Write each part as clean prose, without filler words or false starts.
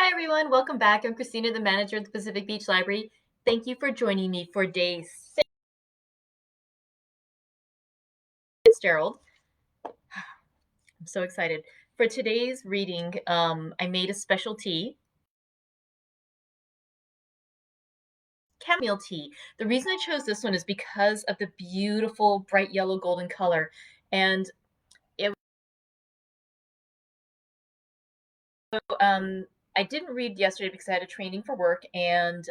Hi, everyone. Welcome back. I'm Christina, the manager of the Pacific Beach Library. Thank you for joining me for day 6. Fitzgerald. I'm so excited. For today's reading, I made a special tea, chamomile tea. The reason I chose this one is because of the beautiful bright yellow golden color. And it, I didn't read yesterday because I had a training for work, and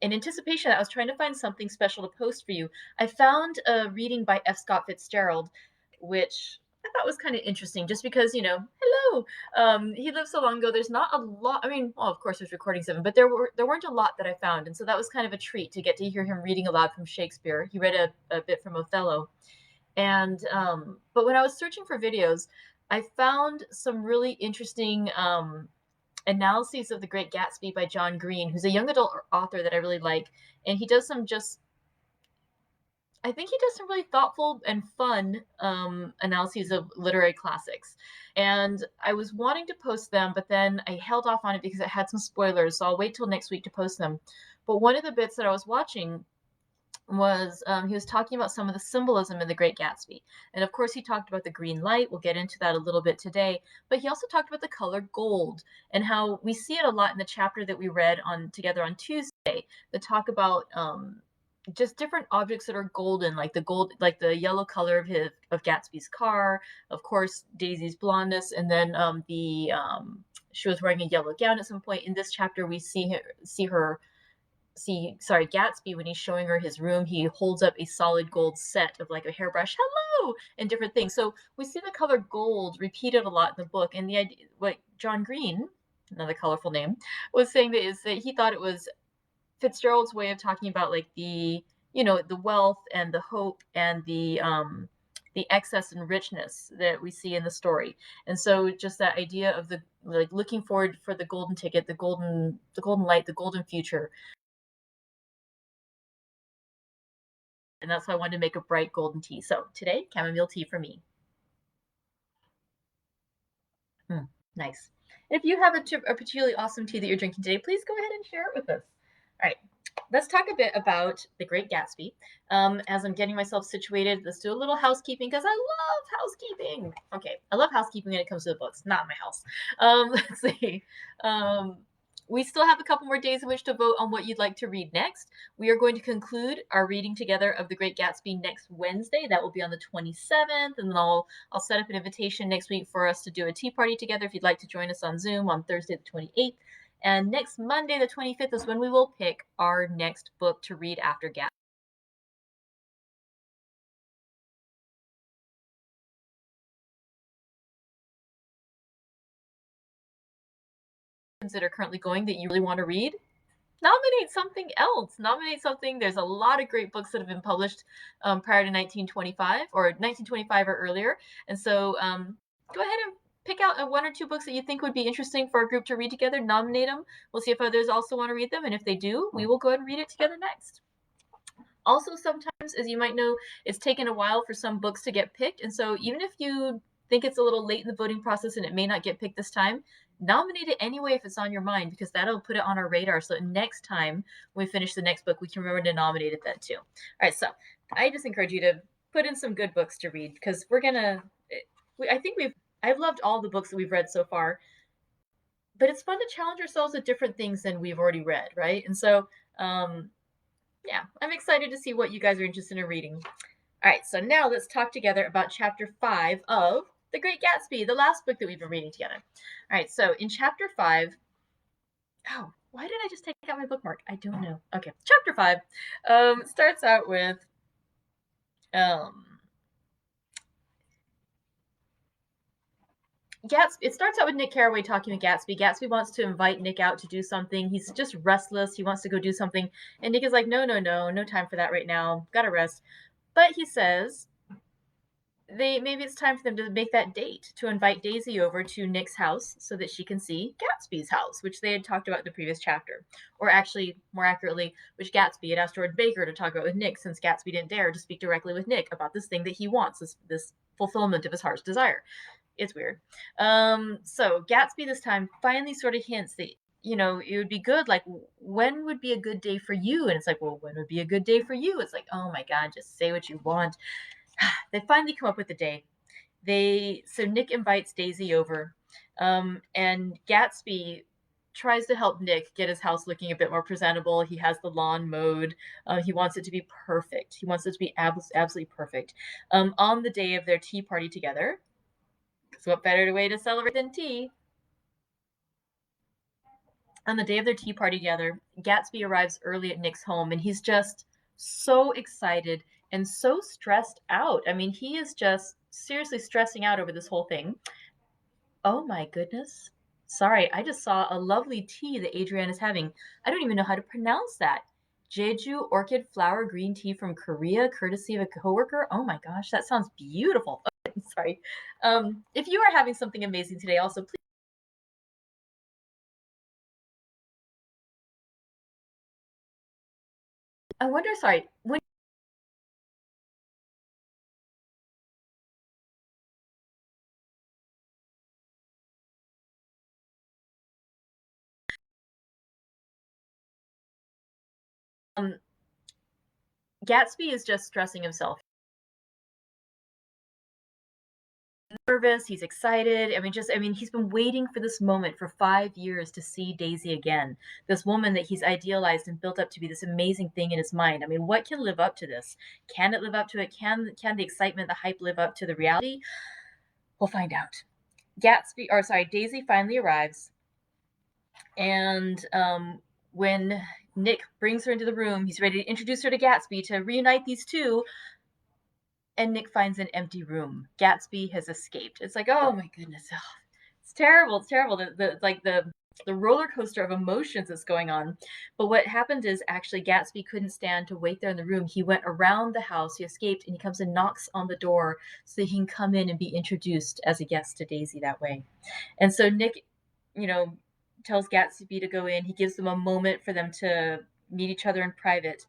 in anticipation, I was trying to find something special to post for you. I found a reading by F. Scott Fitzgerald, which I thought was kind of interesting, just because, hello, he lived so long ago. There's not a lot. I mean, well, of course, there's recordings of him, but there weren't a lot that I found, and so that was kind of a treat to get to hear him reading aloud from Shakespeare. He read a bit from Othello, and but when I was searching for videos, I found some really interesting analyses of The Great Gatsby by John Green, who's a young adult author that I really like. And he does I think he does some really thoughtful and fun analyses of literary classics. And I was wanting to post them, but then I held off on it because it had some spoilers. So I'll wait till next week to post them. But one of the bits that I was watching was he was talking about some of the symbolism in The Great Gatsby. And of course, he talked about the green light. We'll get into that a little bit today. But he also talked about the color gold and how we see it a lot in the chapter that we read on together on Tuesday. The talk about just different objects that are golden, like the yellow color of Gatsby's car, of course, Daisy's blondness, and then she was wearing a yellow gown at some point. In this chapter, we see Gatsby, when he's showing her his room, he holds up a solid gold set of like a hairbrush, hello, and different things. So we see the color gold repeated a lot in the book. And the idea, what John Green, another colorful name, was saying is that he thought it was Fitzgerald's way of talking about like the wealth and the hope and the excess and richness that we see in the story. And so just that idea of the like looking forward for the golden ticket, the golden light, the golden future. And that's why I wanted to make a bright golden tea. So today, chamomile tea for me. Nice. And if you have a particularly awesome tea that you're drinking today, please go ahead and share it with us. All right, let's talk a bit about The Great Gatsby. As I'm getting myself situated, let's do a little housekeeping because I love housekeeping. Okay, I love housekeeping when it comes to the books, not my house. Let's see. We still have a couple more days in which to vote on what you'd like to read next. We are going to conclude our reading together of The Great Gatsby next Wednesday. That will be on the 27th, and then I'll set up an invitation next week for us to do a tea party together if you'd like to join us on Zoom on Thursday the 28th. And next Monday the 25th is when we will pick our next book to read after Gatsby. That are currently going that you really want to read, nominate something else. Nominate something. There's a lot of great books that have been published prior to 1925 or 1925 or earlier. And so go ahead and pick out one or two books that you think would be interesting for our group to read together. Nominate them. We'll see if others also want to read them. And if they do, we will go ahead and read it together next. Also, sometimes, as you might know, it's taken a while for some books to get picked. And so even if you think it's a little late in the voting process and it may not get picked this time, nominate it anyway if it's on your mind, because that'll put it on our radar. So next time we finish the next book, we can remember to nominate it then too. All right, so I just encourage you to put in some good books to read, because I've loved all the books that we've read so far, but it's fun to challenge ourselves with different things than we've already read, right? And so, yeah, I'm excited to see what you guys are interested in reading. All right, so now let's talk together about chapter 5 of The Great Gatsby, the last book that we've been reading together. All right, so in chapter 5, oh, why did I just take out my bookmark? I don't know. Okay, chapter 5 starts out with it starts out with Nick Carraway talking to Gatsby. Gatsby wants to invite Nick out to do something. He's just restless. He wants to go do something. And Nick is like, no time for that right now. Gotta rest. But he says maybe it's time for them to make that date to invite Daisy over to Nick's house so that she can see Gatsby's house, which they had talked about in the previous chapter. Or actually, more accurately, which Gatsby had asked George Baker to talk about with Nick, since Gatsby didn't dare to speak directly with Nick about this thing that he wants, this fulfillment of his heart's desire. It's weird. So Gatsby this time finally sort of hints that, it would be good. Like, when would be a good day for you? And it's like, well, when would be a good day for you? It's like, oh my God, just say what you want. They finally come up with the day. So Nick invites Daisy over, and Gatsby tries to help Nick get his house looking a bit more presentable. He has the lawn mowed. He wants it to be perfect. He wants it to be absolutely perfect. On the day of their tea party together, so what better way to celebrate than tea? On the day of their tea party together, Gatsby arrives early at Nick's home, and he's just so excited and so stressed out. I mean, he is just seriously stressing out over this whole thing. Oh my goodness. Sorry, I just saw a lovely tea that Adrienne is having. I don't even know how to pronounce that. Jeju orchid flower green tea from Korea, courtesy of a coworker. Oh my gosh, that sounds beautiful. Okay, sorry. If you are having something amazing today, also please. I wonder, sorry, when um, Gatsby is just stressing himself. Nervous, he's excited. He's been waiting for this moment for 5 years to see Daisy again. This woman that he's idealized and built up to be this amazing thing in his mind. I mean, what can live up to this? Can it live up to it? Can the excitement, the hype live up to the reality? We'll find out. Daisy finally arrives, and when Nick brings her into the room, he's ready to introduce her to Gatsby to reunite these two, and Nick finds an empty room. Gatsby has escaped. It's like, oh my goodness, oh, it's terrible. It's terrible. The roller coaster of emotions that's going on. But what happened is actually Gatsby couldn't stand to wait there in the room. He went around the house. He escaped, and he comes and knocks on the door so that he can come in and be introduced as a guest to Daisy that way. And so Nick, tells Gatsby to go in. He gives them a moment for them to meet each other in private,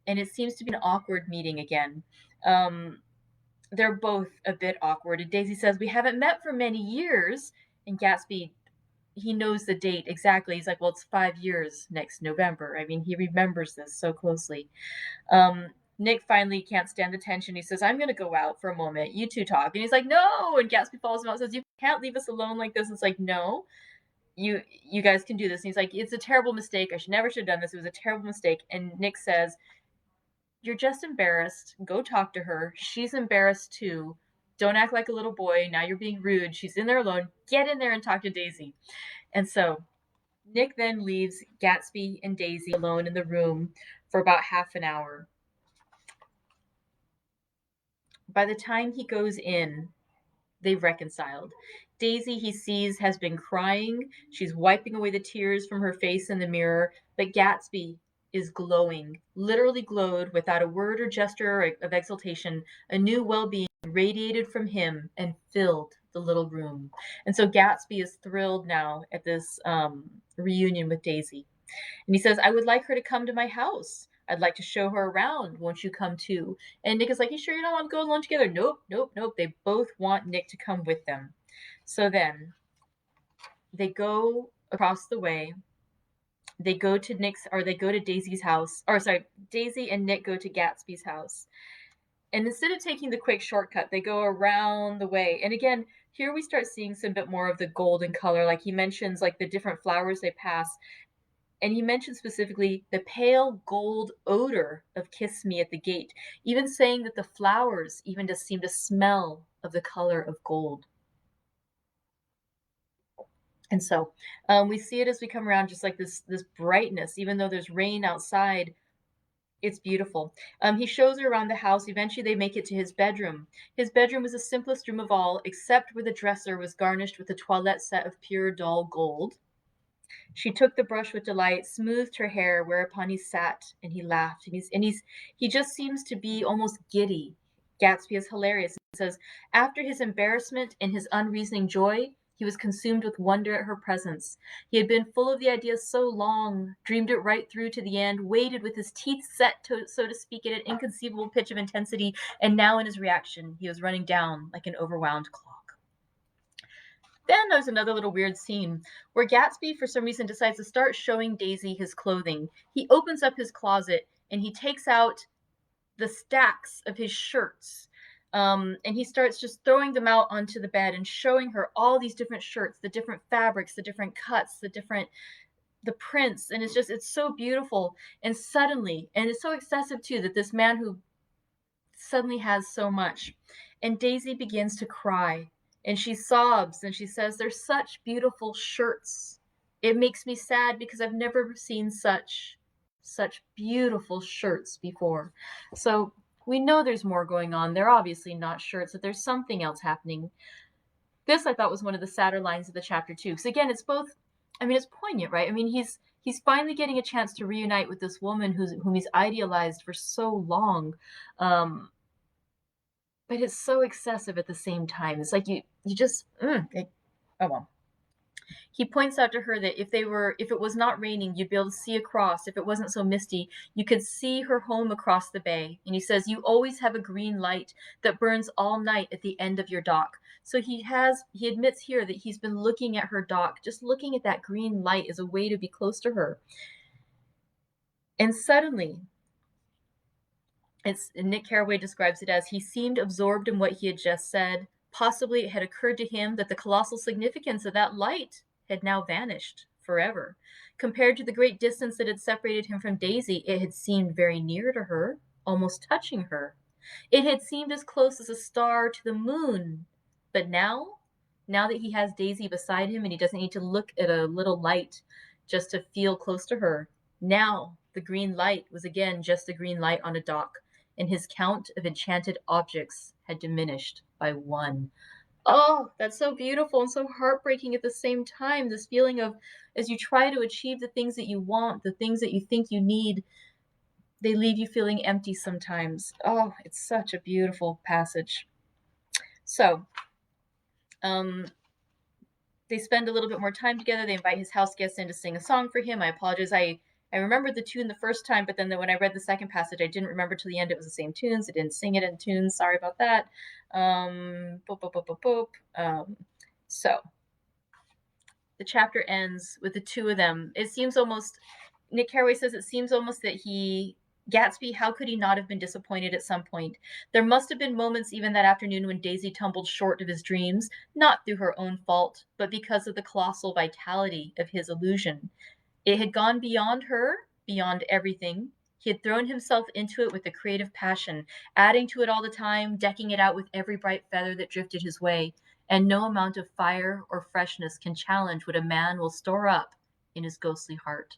and it seems to be an awkward meeting again. Um, they're both a bit awkward. And Daisy says, "We haven't met for many years." And Gatsby, he knows the date exactly. He's like, "Well, it's 5 years next November." I mean, he remembers this so closely. Nick finally can't stand the tension. He says, "I'm going to go out for a moment. You two talk." And he's like, "No." And Gatsby follows him out and says, "You can't leave us alone like this." It's like, "No, you guys can do this." And he's like, "It's a terrible mistake. I should never have done this. It was a terrible mistake." And Nick says, "You're just embarrassed. Go talk to her. She's embarrassed too. Don't act like a little boy. Now you're being rude. She's in there alone. Get in there and talk to Daisy." And so Nick then leaves Gatsby and Daisy alone in the room for about half an hour. By the time he goes in, they've reconciled. Daisy, he sees, has been crying. She's wiping away the tears from her face in the mirror, but Gatsby is glowing, literally glowed without a word or gesture of exultation. A new well being radiated from him and filled the little room. And so Gatsby is thrilled now at this reunion with Daisy. And he says, "I would like her to come to my house. I'd like to show her around. Won't you come too?" And Nick is like, "You sure you don't want to go alone together?" Nope, nope, nope. They both want Nick to come with them. So then they go across the way. They go to Daisy's house. Or sorry, Daisy and Nick go to Gatsby's house. And instead of taking the quick shortcut, they go around the way. And again, here we start seeing some bit more of the golden color. Like he mentions like the different flowers they pass. And he mentioned specifically the pale gold odor of Kiss Me at the gate, even saying that the flowers even just seem to smell of the color of gold. And so we see it as we come around, just like this brightness, even though there's rain outside. It's beautiful. He shows her around the house. Eventually, they make it to his bedroom. His bedroom was the simplest room of all, except where the dresser was garnished with a toilette set of pure dull gold. She took the brush with delight, smoothed her hair, whereupon he sat and he laughed. He just seems to be almost giddy. Gatsby is hilarious. He says, after his embarrassment and his unreasoning joy, he was consumed with wonder at her presence. He had been full of the idea so long, dreamed it right through to the end, waited with his teeth set, so to speak, at an inconceivable pitch of intensity, and now in his reaction, he was running down like an overwhelmed clock. Then there's another little weird scene where Gatsby, for some reason, decides to start showing Daisy his clothing. He opens up his closet and he takes out the stacks of his shirts. And he starts just throwing them out onto the bed and showing her all these different shirts, the different fabrics, the different cuts, the prints. And it's so beautiful. And suddenly, and it's so excessive too, that this man who suddenly has so much. And Daisy begins to cry and she sobs and she says, "They're such beautiful shirts. It makes me sad because I've never seen such beautiful shirts before." So we know there's more going on. They're obviously not shirts, that there's something else happening. This I thought was one of the sadder lines of the chapter too. Because again, it's both, I mean, it's poignant, right? I mean, he's finally getting a chance to reunite with this woman whom he's idealized for so long. But it's so excessive at the same time. It's like you just oh well. He points out to her that if it was not raining, you'd be able to see across. If it wasn't so misty, you could see her home across the bay. And he says, "You always have a green light that burns all night at the end of your dock." So he admits here that he's been looking at her dock, just looking at that green light as a way to be close to her. And suddenly, Nick Carraway describes it as he seemed absorbed in what he had just said. Possibly it had occurred to him that the colossal significance of that light had now vanished forever. Compared to the great distance that had separated him from Daisy, it had seemed very near to her, almost touching her. It had seemed as close as a star to the moon. But now that he has Daisy beside him and he doesn't need to look at a little light just to feel close to her, now the green light was again just a green light on a dock, and his count of enchanted objects had diminished by one. Oh, that's so beautiful and so heartbreaking at the same time. This feeling of, as you try to achieve the things that you want, the things that you think you need, they leave you feeling empty sometimes. Oh, it's such a beautiful passage. So, they spend a little bit more time together. They invite his house guests in to sing a song for him. I apologize. I remembered the tune the first time, but then when I read the second passage, I didn't remember till the end it was the same tunes. I didn't sing it in tunes. Sorry about that. So the chapter ends with the two of them. It seems almost, Nick Carraway says it seems almost that Gatsby, how could he not have been disappointed at some point? There must have been moments even that afternoon when Daisy tumbled short of his dreams, not through her own fault, but because of the colossal vitality of his illusion. It had gone beyond her, beyond everything. He had thrown himself into it with a creative passion, adding to it all the time, decking it out with every bright feather that drifted his way, and no amount of fire or freshness can challenge what a man will store up in his ghostly heart.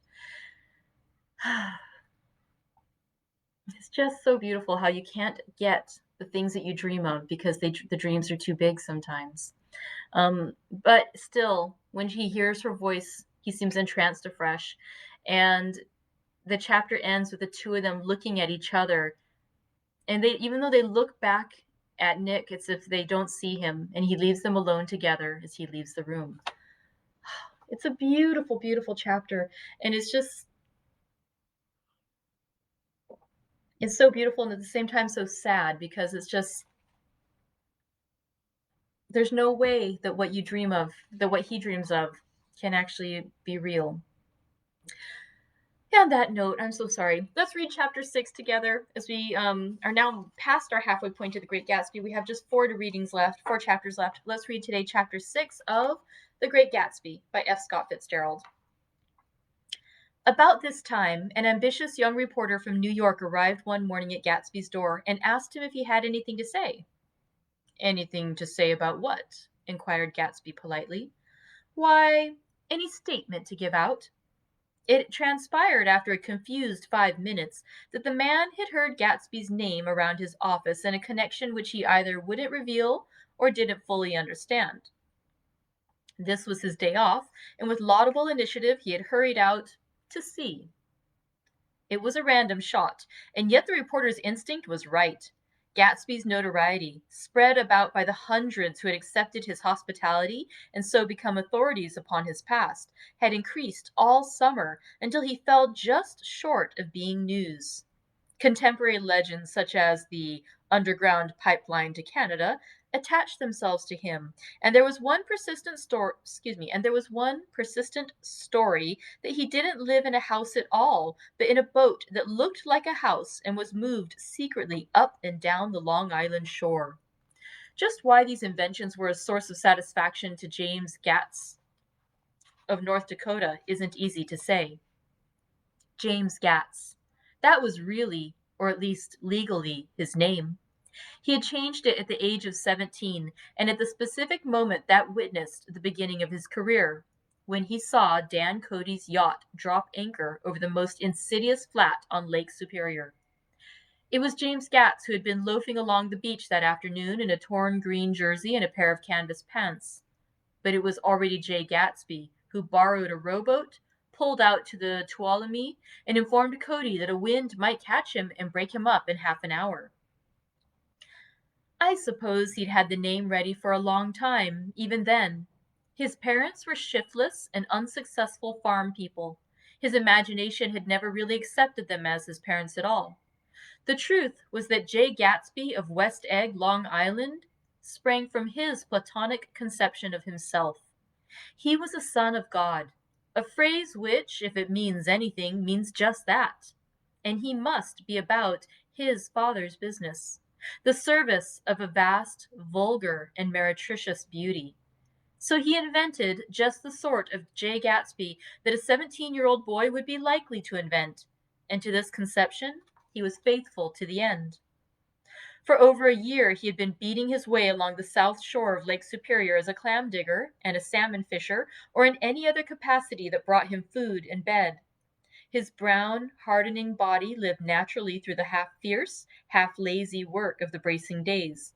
It's just so beautiful how you can't get the things that you dream of because the dreams are too big sometimes. But still, when he hears her voice, he seems entranced afresh. And the chapter ends with the two of them looking at each other. And even though they look back at Nick, it's if they don't see him, and he leaves them alone together as he leaves the room. It's a beautiful, beautiful chapter. And it's so beautiful and at the same time so sad, because it's just, there's no way that what you dream of, that what he dreams of, can actually be real. On that note, I'm so sorry. Let's read chapter 6 together, as we are now past our halfway point to The Great Gatsby. We have just 4 chapters left. Let's read today chapter 6 of The Great Gatsby by F. Scott Fitzgerald. About this time, an ambitious young reporter from New York arrived one morning at Gatsby's door and asked him if he had anything to say. "Anything to say about what?" inquired Gatsby politely. "Why, any statement to give out." It transpired after a confused 5 minutes that the man had heard Gatsby's name around his office in a connection which he either wouldn't reveal or didn't fully understand. This was his day off, and with laudable initiative he had hurried out to see. It was a random shot, and yet the reporter's instinct was right. Gatsby's notoriety, spread about by the hundreds who had accepted his hospitality and so become authorities upon his past, had increased all summer until he fell just short of being news. Contemporary legends such as the underground pipeline to Canada, attached themselves to him, and there was one persistent story that he didn't live in a house at all, but in a boat that looked like a house and was moved secretly up and down the Long Island shore. Just why these inventions were a source of satisfaction to James Gatz of North Dakota isn't easy to say. James Gatz. That was really, or at least legally, his name. He had changed it at the age of 17, and at the specific moment that witnessed the beginning of his career, when he saw Dan Cody's yacht drop anchor over the most insidious flat on Lake Superior. It was James Gatz who had been loafing along the beach that afternoon in a torn green jersey and a pair of canvas pants. But it was already Jay Gatsby who borrowed a rowboat, pulled out to the Tuolumne, and informed Cody that a wind might catch him and break him up in half an hour. I suppose he'd had the name ready for a long time, even then. His parents were shiftless and unsuccessful farm people. His imagination had never really accepted them as his parents at all. The truth was that Jay Gatsby of West Egg, Long Island, sprang from his Platonic conception of himself. He was a son of God, a phrase which, if it means anything, means just that. And he must be about his father's business, the service of a vast, vulgar, and meretricious beauty. So he invented just the sort of Jay Gatsby that a 17-year-old boy would be likely to invent, and to this conception he was faithful to the end. For over a year he had been beating his way along the south shore of Lake Superior as a clam digger and a salmon fisher, or in any other capacity that brought him food and bed. His brown, hardening body lived naturally through the half fierce, half lazy work of the bracing days.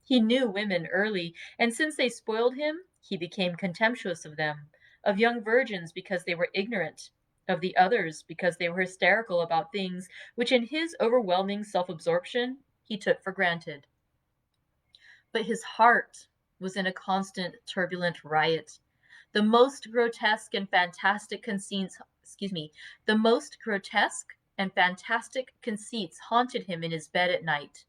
He knew women early, and since they spoiled him, he became contemptuous of them, of young virgins because they were ignorant, of the others because they were hysterical about things which in his overwhelming self-absorption he took for granted. But his heart was in a constant turbulent riot. The most grotesque and fantastic conceits, the most grotesque and fantastic conceits haunted him in his bed at night.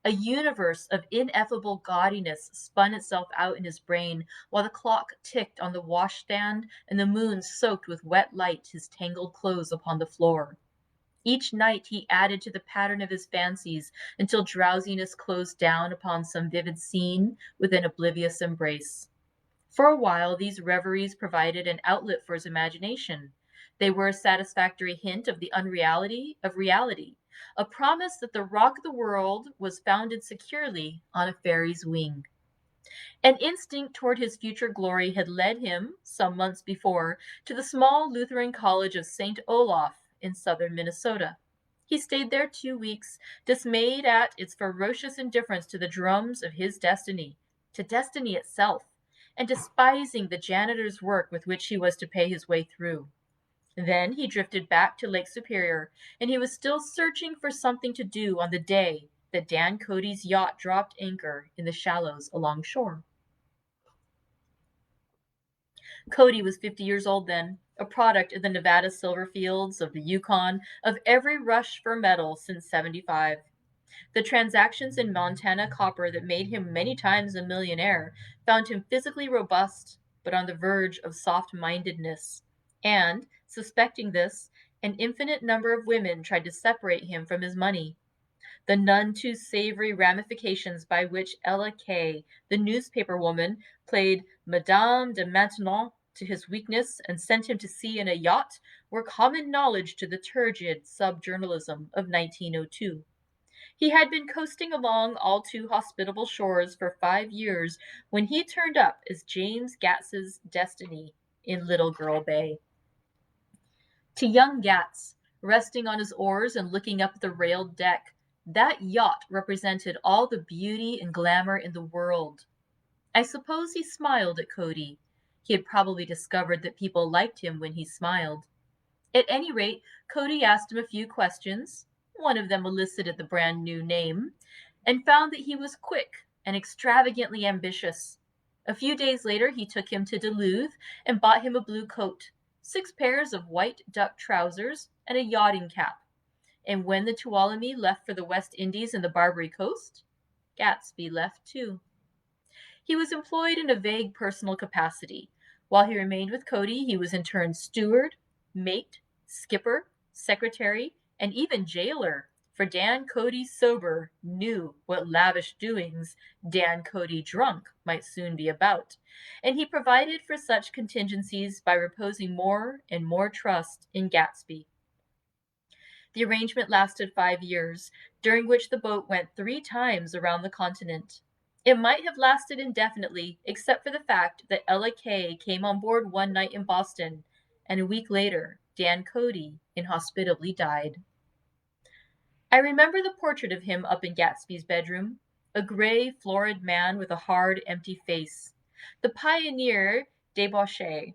A universe of ineffable gaudiness spun itself out in his brain while the clock ticked on the washstand and the moon soaked with wet light his tangled clothes upon the floor. Each night he added to the pattern of his fancies until drowsiness closed down upon some vivid scene with an oblivious embrace. For a while these reveries provided an outlet for his imagination. They were a satisfactory hint of the unreality of reality, a promise that the rock of the world was founded securely on a fairy's wing. An instinct toward his future glory had led him, some months before, to the small Lutheran college of St. Olaf in southern Minnesota. He stayed there 2 weeks, dismayed at its ferocious indifference to the drums of his destiny, to destiny itself, and despising the janitor's work with which he was to pay his way through. Then he drifted back to Lake Superior, and he was still searching for something to do on the day that Dan Cody's yacht dropped anchor in the shallows along shore. Cody was 50 years old then, a product of the Nevada silver fields, of the Yukon, of every rush for metal since 75. The transactions in Montana copper that made him many times a millionaire found him physically robust, but on the verge of soft-mindedness. And, suspecting this, an infinite number of women tried to separate him from his money. The none too savory ramifications by which Ella Kay, the newspaper woman, played Madame de Maintenon to his weakness and sent him to sea in a yacht were common knowledge to the turgid sub-journalism of 1902. He had been coasting along all too hospitable shores for 5 years when he turned up as James Gats's destiny in Little Girl Bay. To young Gatz, resting on his oars and looking up at the railed deck, that yacht represented all the beauty and glamour in the world. I suppose he smiled at Cody. He had probably discovered that people liked him when he smiled. At any rate, Cody asked him a few questions. One of them elicited the brand new name, and found that he was quick and extravagantly ambitious. A few days later, he took him to Duluth and bought him a blue coat, 6 pairs of white duck trousers, and a yachting cap. And when the Tuolumne left for the West Indies and the Barbary Coast, Gatsby left too. He was employed in a vague personal capacity. While he remained with Cody, he was in turn steward, mate, skipper, secretary, and even jailer, for Dan Cody sober knew what lavish doings Dan Cody drunk might soon be about, and he provided for such contingencies by reposing more and more trust in Gatsby. The arrangement lasted 5 years, during which the boat went 3 times around the continent. It might have lasted indefinitely, except for the fact that Ella Kay came on board one night in Boston, and a week later, Dan Cody inhospitably died. I remember the portrait of him up in Gatsby's bedroom, a gray, florid man with a hard, empty face. The pioneer debauchee,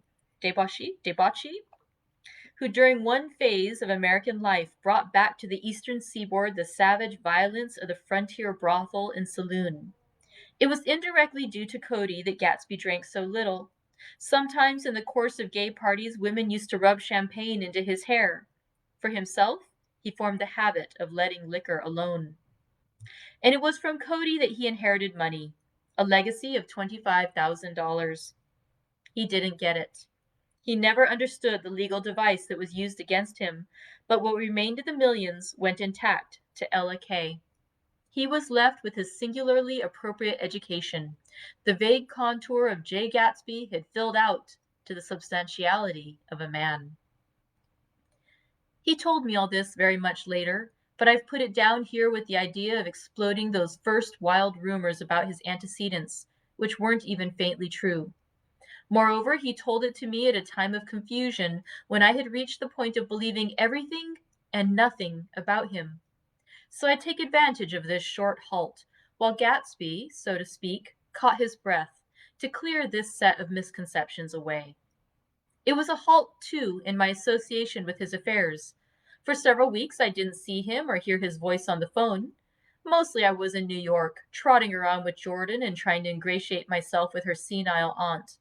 who during one phase of American life brought back to the eastern seaboard the savage violence of the frontier brothel and saloon. It was indirectly due to Cody that Gatsby drank so little. Sometimes in the course of gay parties, women used to rub champagne into his hair. For himself, he formed the habit of letting liquor alone. And it was from Cody that he inherited money, a legacy of $25,000. He didn't get it. He never understood the legal device that was used against him, but what remained of the millions went intact to Ella Kay. He was left with his singularly appropriate education. The vague contour of J. Gatsby had filled out to the substantiality of a man. He told me all this very much later, but I've put it down here with the idea of exploding those first wild rumors about his antecedents, which weren't even faintly true. Moreover, he told it to me at a time of confusion, when I had reached the point of believing everything and nothing about him. So I take advantage of this short halt, while Gatsby, so to speak, caught his breath, to clear this set of misconceptions away. It was a halt, too, in my association with his affairs. For several weeks I didn't see him or hear his voice on the phone. Mostly I was in New York, trotting around with Jordan and trying to ingratiate myself with her senile aunt.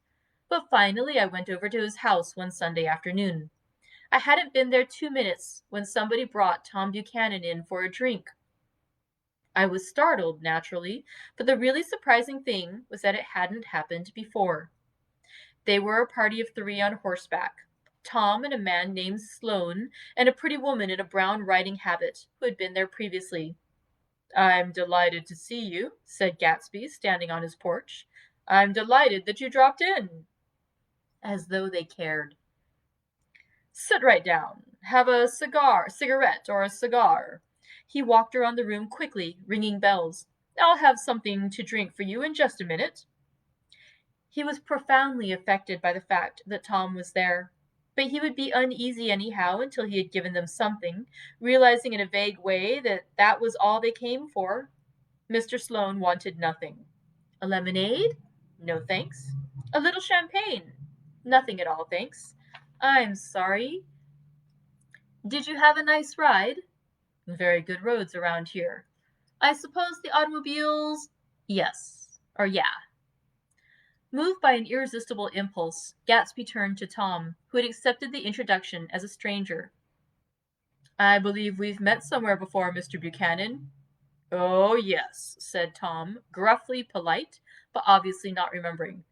But finally I went over to his house one Sunday afternoon. I hadn't been there 2 minutes when somebody brought Tom Buchanan in for a drink. I was startled, naturally, but the really surprising thing was that it hadn't happened before. They were a party of 3 on horseback. Tom and a man named Sloane, and a pretty woman in a brown riding habit, who had been there previously. "I'm delighted to see you," said Gatsby, standing on his porch. "I'm delighted that you dropped in." As though they cared. "Sit right down. Have a cigarette, or a cigar." He walked around the room quickly, ringing bells. "I'll have something to drink for you in just a minute." He was profoundly affected by the fact that Tom was there, but he would be uneasy anyhow until he had given them something, realizing in a vague way that that was all they came for. Mr. Sloane wanted nothing. A lemonade? No, thanks. A little champagne? Nothing at all, thanks. I'm sorry. Did you have a nice ride? Very good roads around here. I suppose the automobiles? Yes. Or yeah. Moved by an irresistible impulse, Gatsby turned to Tom, who had accepted the introduction as a stranger. "I believe we've met somewhere before, Mr. Buchanan." "Oh, yes," said Tom, gruffly polite, but obviously not remembering.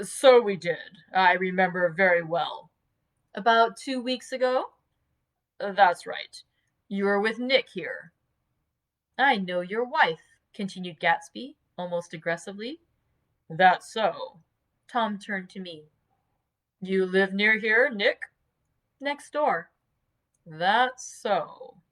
"So we did. I remember very well." "About 2 weeks ago?" "That's right. You were with Nick here." "I know your wife," continued Gatsby, almost aggressively. "That's so." Tom turned to me. "You live near here, Nick?" "Next door." "That's so."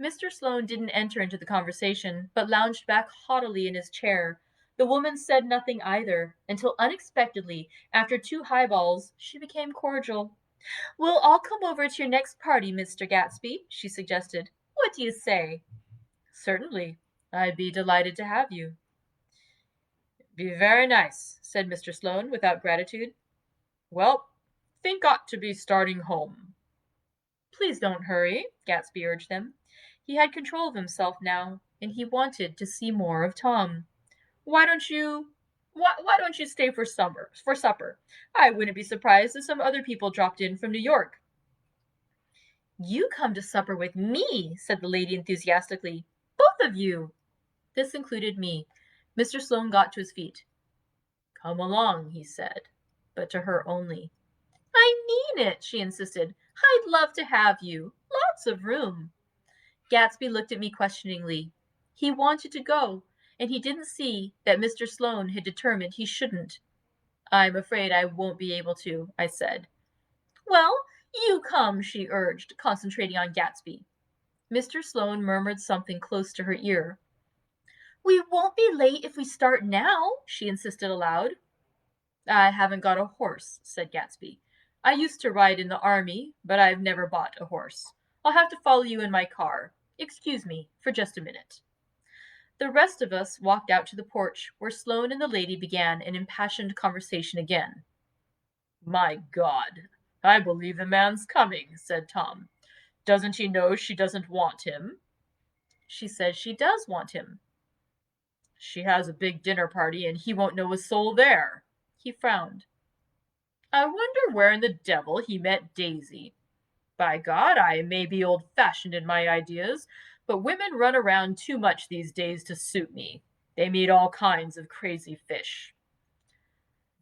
Mr. Sloane didn't enter into the conversation, but lounged back haughtily in his chair. The woman said nothing either, until unexpectedly, after 2 highballs, she became cordial. "We'll all come over to your next party, Mr. Gatsby," she suggested. "What do you say?" "Certainly. I'd be delighted to have you." "Be very nice," said Mr. Sloane, without gratitude. "Well, think ought to be starting home." "Please don't hurry," Gatsby urged them. He had control of himself now, and he wanted to see more of Tom. Why don't you stay for supper? I wouldn't be surprised if some other people dropped in from New York." "You come to supper with me," said the lady enthusiastically. "Both of you." This included me. Mr. Sloane got to his feet. "Come along," he said, but to her only. "I mean it," she insisted. "I'd love to have you. Lots of room." Gatsby looked at me questioningly. He wanted to go, and he didn't see that Mr. Sloane had determined he shouldn't. "I'm afraid I won't be able to," I said. "Well, you come," she urged, concentrating on Gatsby. Mr. Sloane murmured something close to her ear. "We won't be late if we start now," she insisted aloud. "I haven't got a horse," said Gatsby. "I used to ride in the army, but I've never bought a horse. I'll have to follow you in my car. Excuse me for just a minute." The rest of us walked out to the porch, where Sloane and the lady began an impassioned conversation again. "My God, I believe the man's coming," said Tom. "Doesn't he know she doesn't want him?" "She says she does want him." "She has a big dinner party, and he won't know a soul there." He frowned. "I wonder where in the devil he met Daisy. By God, I may be old-fashioned in my ideas, but women run around too much these days to suit me. They meet all kinds of crazy fish."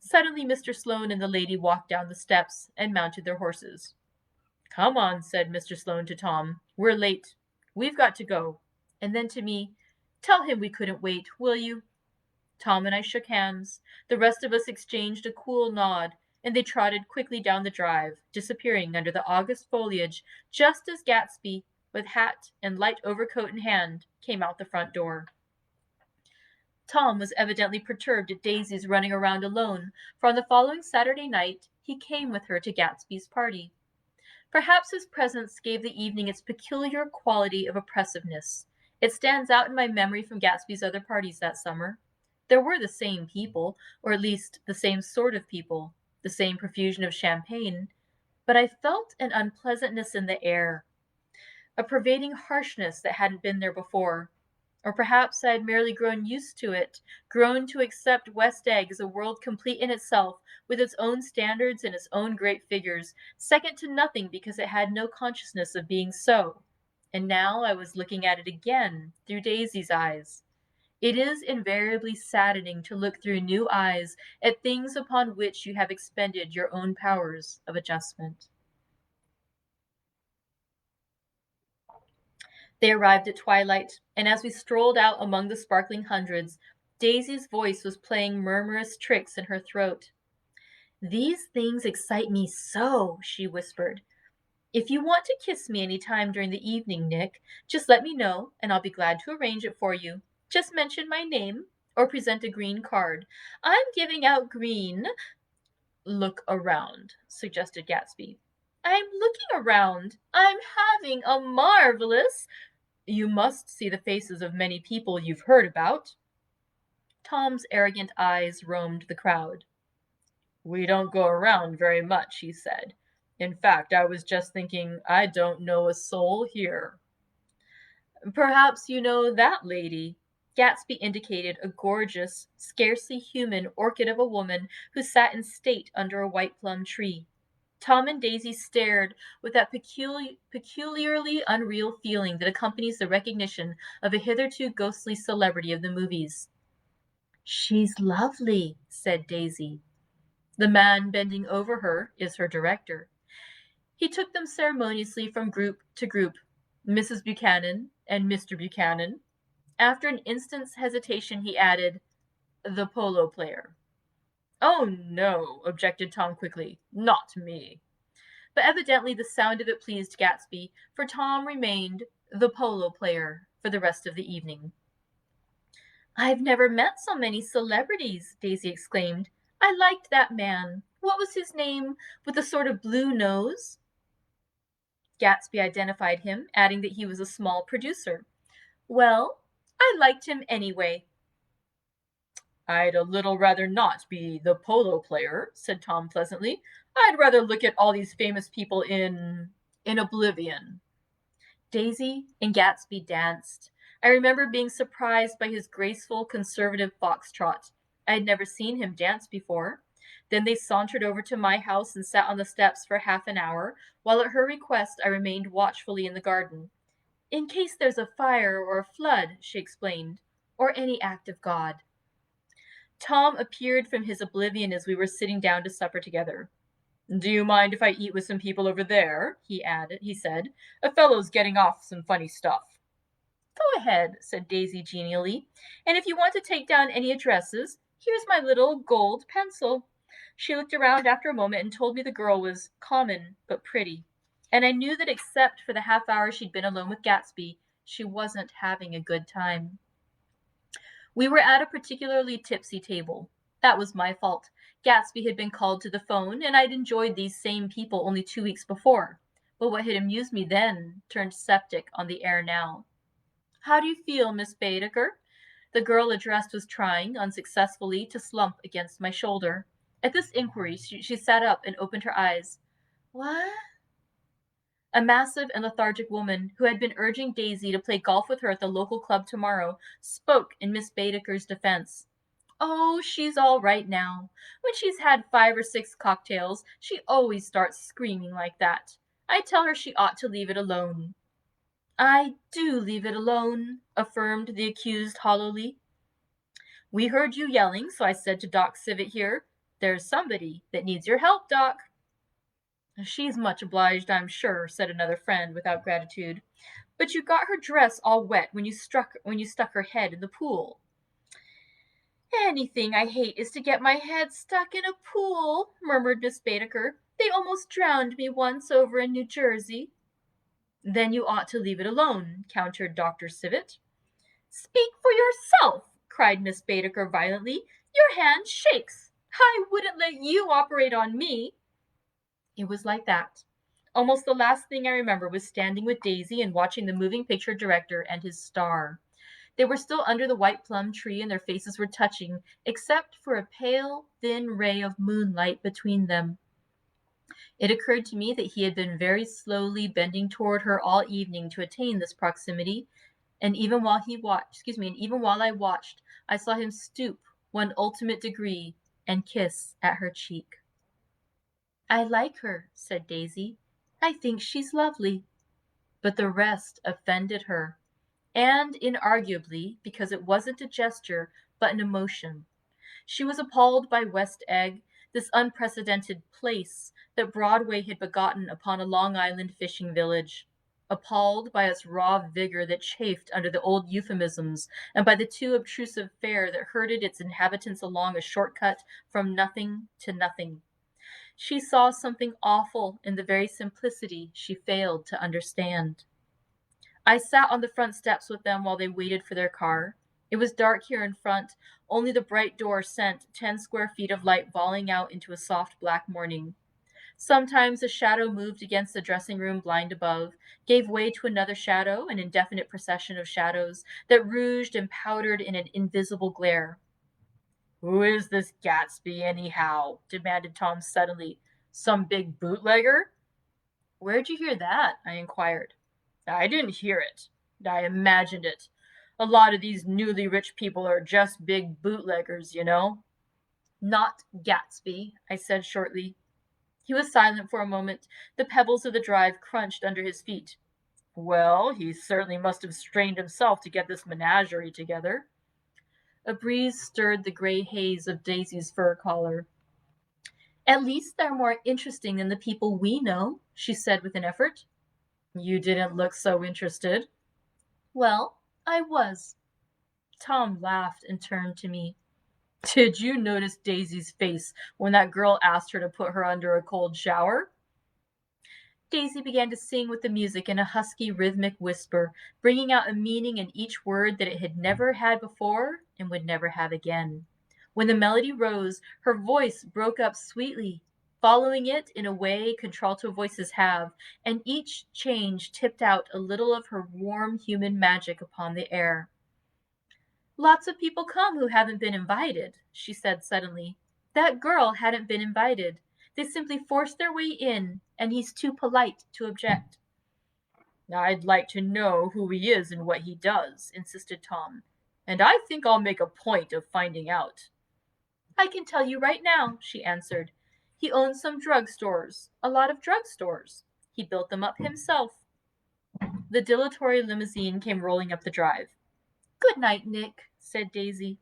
Suddenly Mr. Sloane and the lady walked down the steps and mounted their horses. "Come on," said Mr. Sloane to Tom. "We're late. We've got to go." And then to me, "Tell him we couldn't wait, will you?" Tom and I shook hands. The rest of us exchanged a cool nod, and they trotted quickly down the drive, disappearing under the August foliage just as Gatsby, with hat and light overcoat in hand, came out the front door. Tom was evidently perturbed at Daisy's running around alone, for on the following Saturday night he came with her to Gatsby's party. Perhaps his presence gave the evening its peculiar quality of oppressiveness. It stands out in my memory from Gatsby's other parties that summer. There were the same people, or at least the same sort of people, the same profusion of champagne, but I felt an unpleasantness in the air, a pervading harshness that hadn't been there before. Or perhaps I had merely grown used to it, grown to accept West Egg as a world complete in itself, with its own standards and its own great figures, second to nothing because it had no consciousness of being so. And now I was looking at it again through Daisy's eyes. It is invariably saddening to look through new eyes at things upon which you have expended your own powers of adjustment. They arrived at twilight, and as we strolled out among the sparkling hundreds, Daisy's voice was playing murmurous tricks in her throat. "These things excite me so," she whispered. "If you want to kiss me any time during the evening, Nick, just let me know, and I'll be glad to arrange it for you. Just mention my name, or present a green card. I'm giving out green." "Look around," suggested Gatsby. "I'm looking around. I'm having a marvelous—" "You must see the faces of many people you've heard about." Tom's arrogant eyes roamed the crowd. "We don't go around very much," he said. "In fact, I was just thinking I don't know a soul here." "Perhaps you know that lady." Gatsby indicated a gorgeous, scarcely human orchid of a woman who sat in state under a white plum tree. Tom and Daisy stared with that peculiarly unreal feeling that accompanies the recognition of a hitherto ghostly celebrity of the movies. "She's lovely," said Daisy. The man bending over her is her director. He took them ceremoniously from group to group, Mrs. Buchanan and Mr. Buchanan. After an instant's hesitation, he added, "The polo player." "Oh, no," objected Tom quickly. "Not me." But evidently the sound of it pleased Gatsby, for Tom remained the polo player for the rest of the evening. "I've never met so many celebrities," Daisy exclaimed. "I liked that man. What was his name, with the sort of blue nose?" Gatsby identified him, adding that he was a small producer. "Well, I liked him anyway." "I'd a little rather not be the polo player," said Tom pleasantly. "I'd rather look at all these famous people in oblivion." Daisy and Gatsby danced. I remember being surprised by his graceful, conservative foxtrot. I had never seen him dance before. Then they sauntered over to my house and sat on the steps for half an hour, while at her request I remained watchfully in the garden. "In case there's a fire or a flood," she explained, "or any act of God." Tom appeared from his oblivion as we were sitting down to supper together. "Do you mind if I eat with some people over there?" he said. "A fellow's getting off some funny stuff." "Go ahead," said Daisy genially. "And if you want to take down any addresses, here's my little gold pencil." She looked around after a moment and told me the girl was common but pretty. And I knew that except for the half hour she'd been alone with Gatsby, she wasn't having a good time. We were at a particularly tipsy table. That was my fault. Gatsby had been called to the phone, and I'd enjoyed these same people only 2 weeks before. But what had amused me then turned septic on the air now. "How do you feel, Miss Baedeker?" The girl addressed was trying, unsuccessfully, to slump against my shoulder. At this inquiry, she sat up and opened her eyes. "What?" A massive and lethargic woman, who had been urging Daisy to play golf with her at the local club tomorrow, spoke in Miss Baedeker's defense. "Oh, she's all right now. When she's had 5 or 6 cocktails, she always starts screaming like that. I tell her she ought to leave it alone." "I do leave it alone," affirmed the accused hollowly. "We heard you yelling, so I said to Doc Civet here, 'There's somebody that needs your help, Doc.'" "She's much obliged, I'm sure," said another friend without gratitude. "But you got her dress all wet when you stuck her head in the pool." "Anything I hate is to get my head stuck in a pool," murmured Miss Baedeker. "They almost drowned me once over in New Jersey." "Then you ought to leave it alone," countered Dr. Civet. "Speak for yourself," cried Miss Baedeker violently. "Your hand shakes. I wouldn't let you operate on me." It was like that. Almost the last thing I remember was standing with Daisy and watching the moving picture director and his star. They were still under the white plum tree and their faces were touching, except for a pale, thin ray of moonlight between them. It occurred to me that he had been very slowly bending toward her all evening to attain this proximity, and even while I watched, I saw him stoop one ultimate degree and kiss at her cheek. "I like her," said Daisy. "I think she's lovely." But the rest offended her, and inarguably, because it wasn't a gesture, but an emotion. She was appalled by West Egg, this unprecedented place that Broadway had begotten upon a Long Island fishing village. Appalled by its raw vigor that chafed under the old euphemisms, and by the too obtrusive fare that herded its inhabitants along a shortcut from nothing to nothing. She saw something awful in the very simplicity she failed to understand. I sat on the front steps with them while they waited for their car. It was dark here in front. Only the bright door sent 10 square feet of light volleying out into a soft black morning. Sometimes a shadow moved against the dressing room blind above, gave way to another shadow, an indefinite procession of shadows that rouged and powdered in an invisible glare. "Who is this Gatsby, anyhow?" demanded Tom suddenly. "Some big bootlegger?" "Where'd you hear that?" I inquired. "I didn't hear it. I imagined it. A lot of these newly rich people are just big bootleggers, you know." "Not Gatsby," I said shortly. He was silent for a moment. The pebbles of the drive crunched under his feet. "Well, he certainly must have strained himself to get this menagerie together." A breeze stirred the gray haze of Daisy's fur collar. "At least they're more interesting than the people we know," she said with an effort. "You didn't look so interested." "Well, I was." Tom laughed and turned to me. "Did you notice Daisy's face when that girl asked her to put her under a cold shower?" Daisy began to sing with the music in a husky, rhythmic whisper, bringing out a meaning in each word that it had never had before and would never have again. When the melody rose, her voice broke up sweetly, following it in a way contralto voices have, and each change tipped out a little of her warm human magic upon the air. "Lots of people come who haven't been invited," she said suddenly. "That girl hadn't been invited. They simply forced their way in, and he's too polite to object." "I'd like to know who he is and what he does," insisted Tom. "And I think I'll make a point of finding out." "I can tell you right now," she answered. "He owns some drugstores, a lot of drugstores. He built them up himself." The dilatory limousine came rolling up the drive. "Good night, Nick," said Daisy.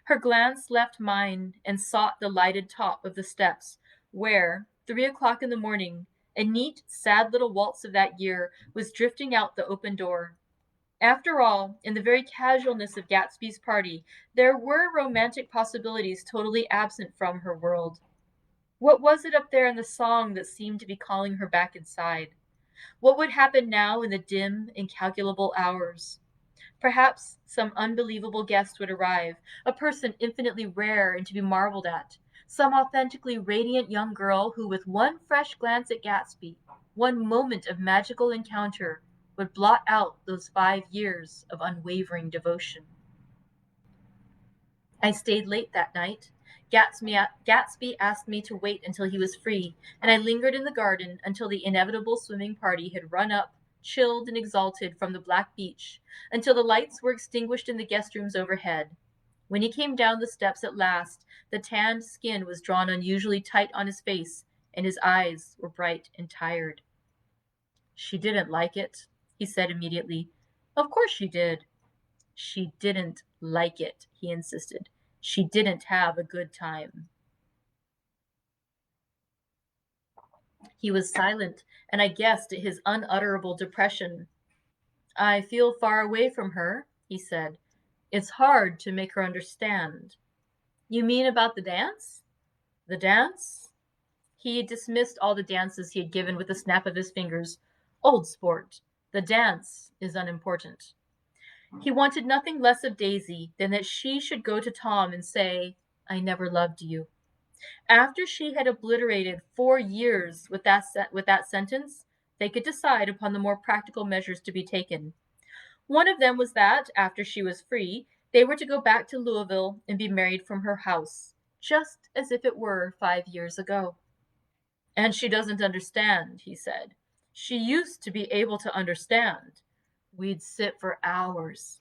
Her glance left mine and sought the lighted top of the steps, where, 3 o'clock in the morning, a neat, sad little waltz of that year was drifting out the open door. After all, in the very casualness of Gatsby's party, there were romantic possibilities totally absent from her world. What was it up there in the song that seemed to be calling her back inside? What would happen now in the dim, incalculable hours? Perhaps some unbelievable guest would arrive, a person infinitely rare and to be marveled at, some authentically radiant young girl who, with one fresh glance at Gatsby, one moment of magical encounter, would blot out those 5 years of unwavering devotion. I stayed late that night. Gatsby asked me to wait until he was free, and I lingered in the garden until the inevitable swimming party had run up, chilled and exalted, from the black beach, until the lights were extinguished in the guest rooms overhead. When he came down the steps at last, the tanned skin was drawn unusually tight on his face, and his eyes were bright and tired. "She didn't like it," he said immediately. "Of course she did." "She didn't like it," he insisted. "She didn't have a good time." He was silent, and I guessed at his unutterable depression. "I feel far away from her," he said. "It's hard to make her understand." "You mean about the dance?" "The dance?" He dismissed all the dances he had given with a snap of his fingers. "Old sport. The dance is unimportant." He wanted nothing less of Daisy than that she should go to Tom and say, "I never loved you." After she had obliterated 4 years with that sentence, they could decide upon the more practical measures to be taken. One of them was that, after she was free, they were to go back to Louisville and be married from her house, just as if it were 5 years ago. "And she doesn't understand," he said. "She used to be able to understand. We'd sit for hours."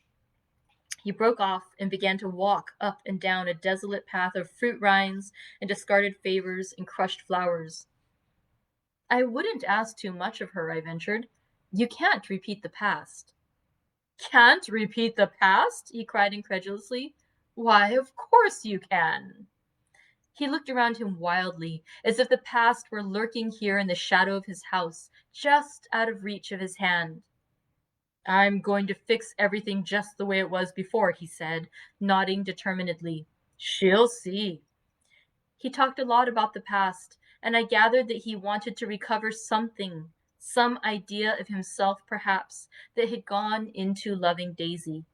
He broke off and began to walk up and down a desolate path of fruit rinds and discarded favors and crushed flowers. "I wouldn't ask too much of her," I ventured. "You can't repeat the past." "Can't repeat the past?" he cried incredulously. "Why, of course you can." He looked around him wildly, as if the past were lurking here in the shadow of his house, just out of reach of his hand. "I'm going to fix everything just the way it was before," he said, nodding determinedly. "She'll see." He talked a lot about the past, and I gathered that he wanted to recover something, some idea of himself perhaps, that had gone into loving Daisy.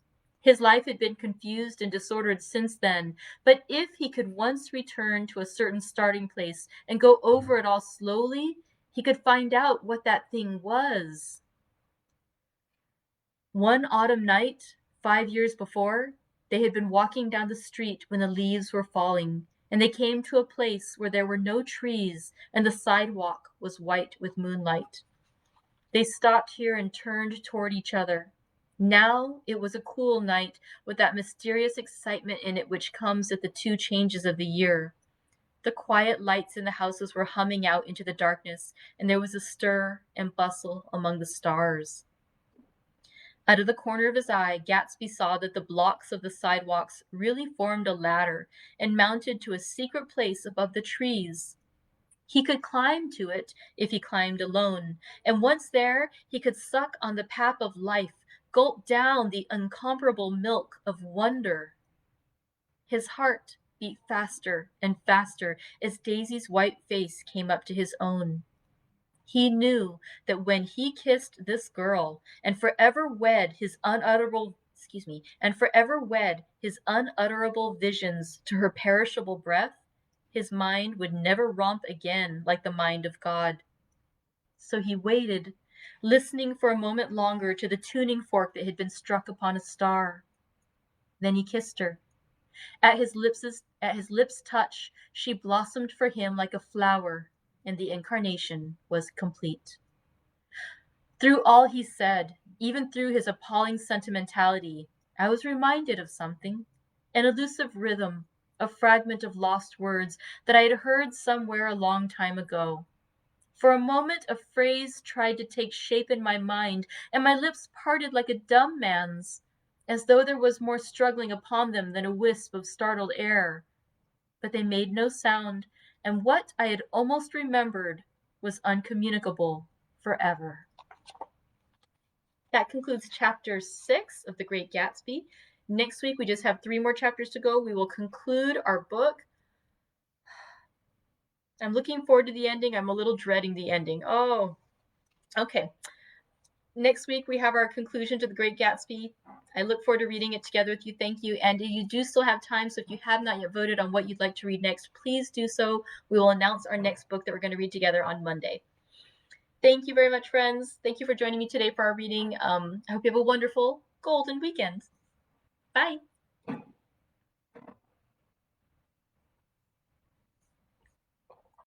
His life had been confused and disordered since then, but if he could once return to a certain starting place and go over it all slowly, he could find out what that thing was. One autumn night, 5 years before, they had been walking down the street when the leaves were falling, and they came to a place where there were no trees and the sidewalk was white with moonlight. They stopped here and turned toward each other. Now it was a cool night with that mysterious excitement in it which comes at the two changes of the year. The quiet lights in the houses were humming out into the darkness, and there was a stir and bustle among the stars. Out of the corner of his eye, Gatsby saw that the blocks of the sidewalks really formed a ladder and mounted to a secret place above the trees. He could climb to it if he climbed alone, and once there, he could suck on the pap of life, gulp down the incomparable milk of wonder. His heart beat faster and faster as Daisy's white face came up to his own. He knew that when he kissed this girl and forever wed his unutterable visions to her perishable breath, his mind would never romp again like the mind of God. So he waited, listening for a moment longer to the tuning fork that had been struck upon a star. Then he kissed her. At his lips' touch, she blossomed for him like a flower, and the incarnation was complete. Through all he said, even through his appalling sentimentality, I was reminded of something, an elusive rhythm, a fragment of lost words that I had heard somewhere a long time ago. For a moment, a phrase tried to take shape in my mind, and my lips parted like a dumb man's. as though there was more struggling upon them than a wisp of startled air. But they made no sound, and what I had almost remembered was uncommunicable forever. That concludes chapter 6 of The Great Gatsby. Next week, we just have 3 more chapters to go. We will conclude our book. I'm looking forward to the ending. I'm a little dreading the ending. Oh, okay. Next week, we have our conclusion to The Great Gatsby. I look forward to reading it together with you. Thank you. And you do still have time, so if you have not yet voted on what you'd like to read next, please do so. We will announce our next book that we're going to read together on Monday. Thank you very much, friends. Thank you for joining me today for our reading. I hope you have a wonderful golden weekend. Bye.